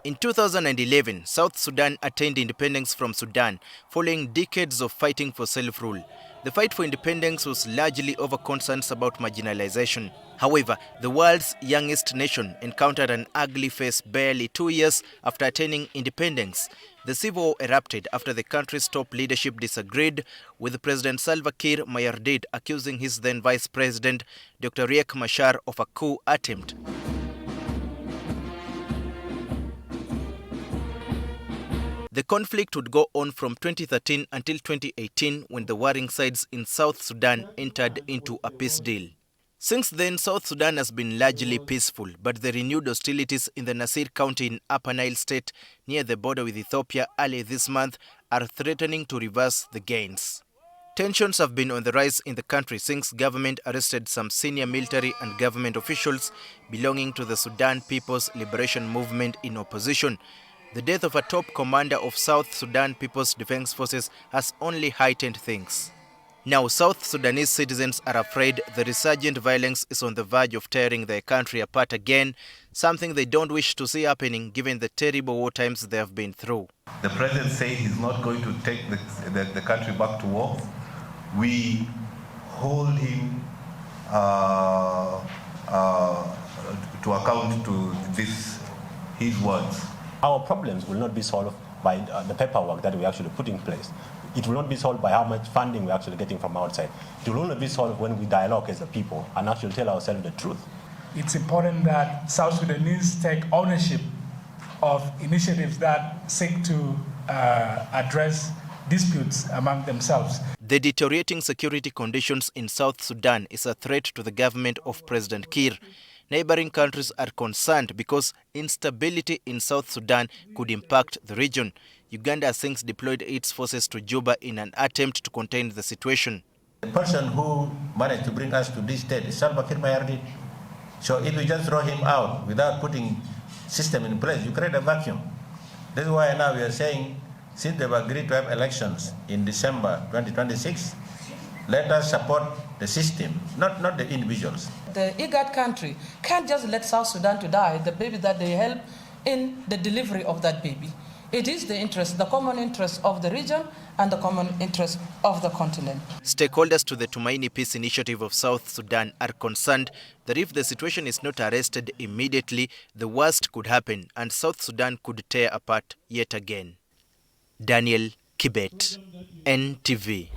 In 2011, South Sudan attained independence from Sudan following decades of fighting for self-rule. The fight for independence was largely over concerns about marginalization. However, the world's youngest nation encountered an ugly face barely 2 years after attaining independence. The civil war erupted after the country's top leadership disagreed, with President Salva Kiir Mayardit accusing his then Vice President, Dr. Riek Machar, of a coup attempt. The conflict would go on from 2013 until 2018 when the warring sides in South Sudan entered into a peace deal. Since then, South Sudan has been largely peaceful, but the renewed hostilities in the Nasir County in Upper Nile State near the border with Ethiopia early this month are threatening to reverse the gains. Tensions have been on the rise in the country since government arrested some senior military and government officials belonging to the Sudan People's Liberation Movement in opposition. The death of a top commander of South Sudan People's Defense Forces has only heightened things. Now, South Sudanese citizens are afraid the resurgent violence is on the verge of tearing their country apart again, something they don't wish to see happening given the terrible war times they have been through. The president said he's not going to take the country back to war. We hold him to account to his words. Our problems will not be solved by the paperwork that we actually put in place. It will not be solved by how much funding we're actually getting from outside. It will only be solved when we dialogue as a people and actually tell ourselves the truth. It's important that South Sudanese take ownership of initiatives that seek to address disputes among themselves. The deteriorating security conditions in South Sudan is a threat to the government of President Kiir. Neighboring countries are concerned because instability in South Sudan could impact the region. Uganda has since deployed its forces to Juba in an attempt to contain the situation. The person who managed to bring us to this state is Salva Kiir Mayardit. So if you just throw him out without putting system in place, you create a vacuum. This is why now we are saying, since they've agreed to have elections in December 2026, let us support the system, not the individuals. The IGAD country can't just let South Sudan to die, the baby that they help in the delivery of that baby. It is the interest, the common interest of the region and the common interest of the continent. Stakeholders to the Tumaini Peace Initiative of South Sudan are concerned that if the situation is not arrested immediately, the worst could happen and South Sudan could tear apart yet again. Daniel, KIBET, NTV.